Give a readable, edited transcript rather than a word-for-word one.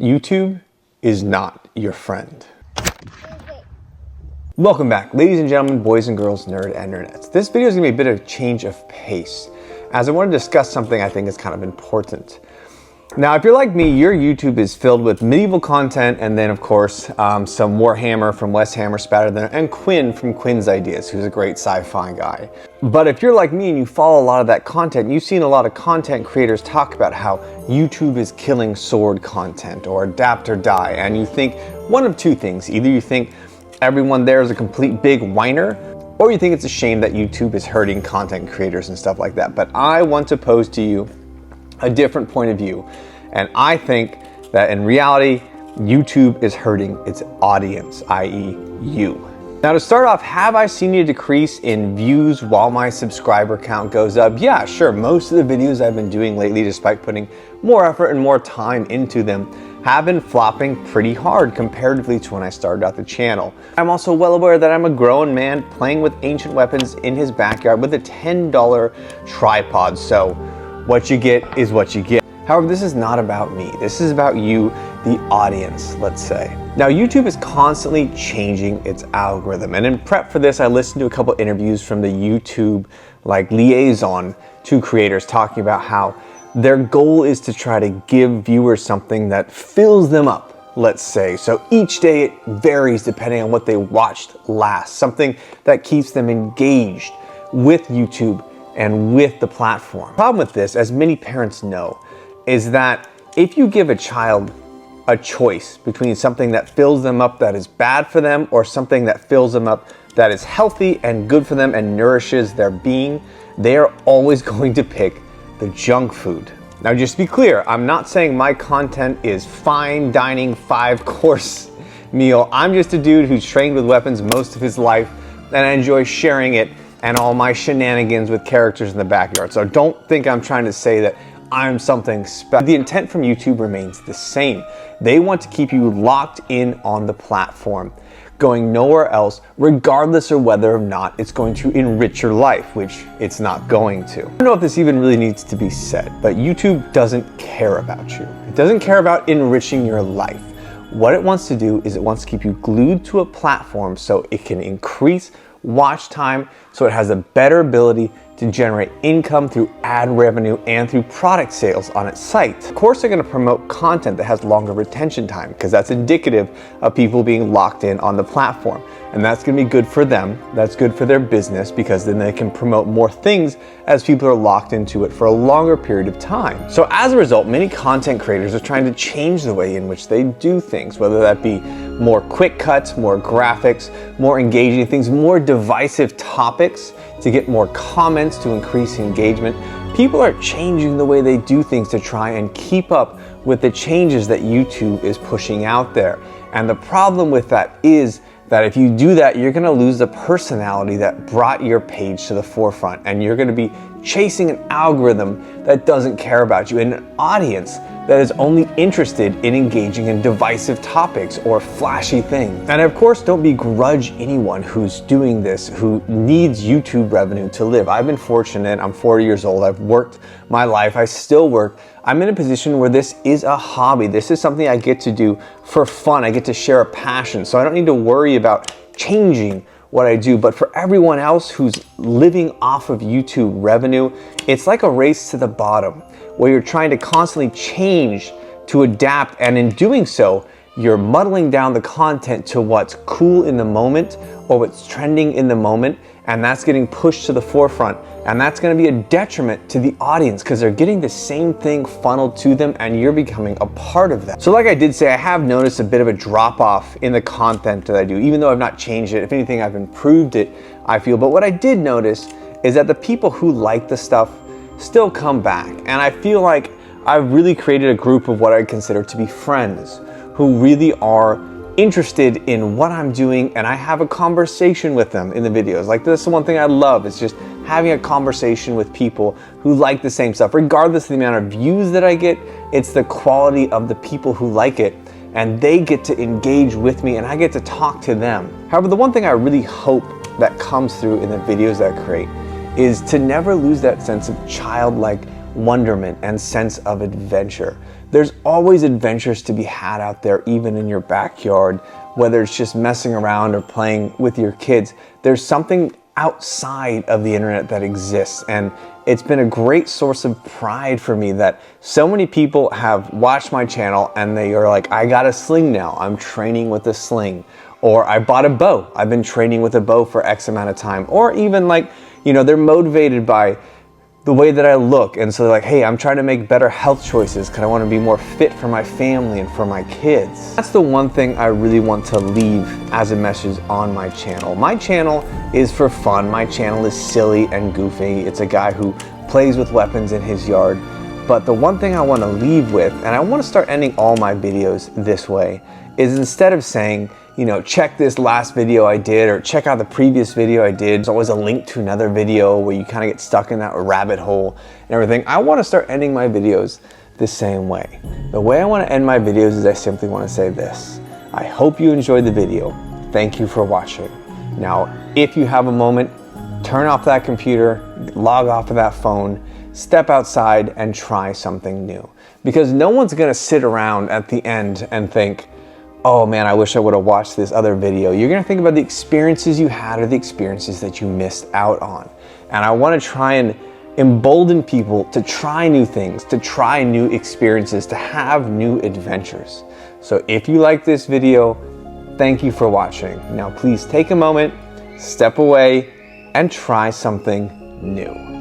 YouTube is not your friend. Welcome back, ladies and gentlemen, boys and girls, nerd and nerdettes. This video is gonna be a bit of a change of pace, as I want to discuss something I think is kind of important. Now, if you're like me, your YouTube is filled with medieval content, and then of course, some Warhammer from Wes Hammer spattered there, and Quinn from Quinn's Ideas, who's a great sci-fi guy. But if you're like me and you follow a lot of that content, you've seen a lot of content creators talk about how YouTube is killing sword content, or adapt or die, and you think one of two things. Either you think everyone there is a complete big whiner, or you think it's a shame that YouTube is hurting content creators and stuff like that. But I want to pose to you a different point of view. And I think that in reality, YouTube is hurting its audience, i.e. you. Now, to start off, have I seen a decrease in views while my subscriber count goes up? Yeah, sure. Most of the videos I've been doing lately, despite putting more effort and more time into them, have been flopping pretty hard comparatively to when I started out the channel. I'm also well aware that I'm a grown man playing with ancient weapons in his backyard with a $10 tripod. So what you get is what you get. However, this is not about me. This is about you, the audience, let's say. Now, YouTube is constantly changing its algorithm. And in prep for this, I listened to a couple interviews from the YouTube liaison to creators talking about how their goal is to try to give viewers something that fills them up, let's say. So each day it varies depending on what they watched last, something that keeps them engaged with YouTube and with the platform. The problem with this, as many parents know, is that if you give a child a choice between something that fills them up that is bad for them or something that fills them up that is healthy and good for them and nourishes their being, they are always going to pick the junk food. Now, just to be clear, I'm not saying my content is fine dining 5-course meal. I'm just a dude who's trained with weapons most of his life, and I enjoy sharing it and all my shenanigans with characters in the backyard. So don't think I'm trying to say that I'm something special. The intent from YouTube remains the same. They want to keep you locked in on the platform, going nowhere else, regardless of whether or not it's going to enrich your life, which it's not going to. I don't know if this even really needs to be said, but YouTube doesn't care about you. It doesn't care about enriching your life. What it wants to do is it wants to keep you glued to a platform so it can increase watch time, so it has a better ability to generate income through ad revenue and through product sales on its site. Of course, they're going to promote content that has longer retention time because that's indicative of people being locked in on the platform. And that's going to be good for them. That's good for their business because then they can promote more things as people are locked into it for a longer period of time. So as a result, many content creators are trying to change the way in which they do things, whether that be more quick cuts, more graphics, more engaging things, more divisive topics to get more comments to increase engagement. People are changing the way they do things to try and keep up with the changes that YouTube is pushing out there. And the problem with that is that if you do that, you're gonna lose the personality that brought your page to the forefront, and you're gonna be chasing an algorithm that doesn't care about you, and an audience that is only interested in engaging in divisive topics or flashy things. And of course, don't begrudge anyone who's doing this, who needs YouTube revenue to live. I've been fortunate, I'm 40 years old, I've worked my life, I still work. I'm in a position where this is a hobby. This is something I get to do for fun. I get to share a passion. So I don't need to worry about changing what I do. But for everyone else who's living off of YouTube revenue, it's like a race to the bottom where you're trying to constantly change to adapt. And in doing so, you're muddling down the content to what's cool in the moment or what's trending in the moment. And that's getting pushed to the forefront. And that's gonna be a detriment to the audience because they're getting the same thing funneled to them and you're becoming a part of that. So like I did say, I have noticed a bit of a drop off in the content that I do, even though I've not changed it. If anything, I've improved it, I feel. But what I did notice is that the people who like the stuff still come back. And I feel like I've really created a group of what I consider to be friends who really are interested in what I'm doing, and I have a conversation with them in the videos. Like, this is one thing I love, is just having a conversation with people who like the same stuff. Regardless of the amount of views that I get, it's the quality of the people who like it, and they get to engage with me and I get to talk to them. However, the one thing I really hope that comes through in the videos that I create is to never lose that sense of childlike wonderment and sense of adventure. There's always adventures to be had out there, even in your backyard, whether it's just messing around or playing with your kids. There's something outside of the internet that exists, and it's been a great source of pride for me that so many people have watched my channel and they are like, I got a sling now, I'm training with a sling. Or I bought a bow, I've been training with a bow for X amount of time. Or even like, you know, they're motivated by the way that I look, and so they're like, hey, I'm trying to make better health choices because I want to be more fit for my family and for my kids. That's the one thing I really want to leave as a message on my channel. My channel is for fun. My channel is silly and goofy. It's a guy who plays with weapons in his yard. But the one thing I want to leave with, and I want to start ending all my videos this way, is instead of saying, you know, check this last video I did or check out the previous video I did, there's always a link to another video where you kind of get stuck in that rabbit hole and everything. I want to start ending my videos the same way. The way I want to end my videos is I simply want to say this. I hope you enjoyed the video. Thank you for watching. Now, if you have a moment, turn off that computer, log off of that phone, step outside and try something new. Because no one's going to sit around at the end and think, oh man, I wish I would have watched this other video. You're gonna think about the experiences you had or the experiences that you missed out on. And I wanna try and embolden people to try new things, to try new experiences, to have new adventures. So if you like this video, thank you for watching. Now please take a moment, step away, and try something new.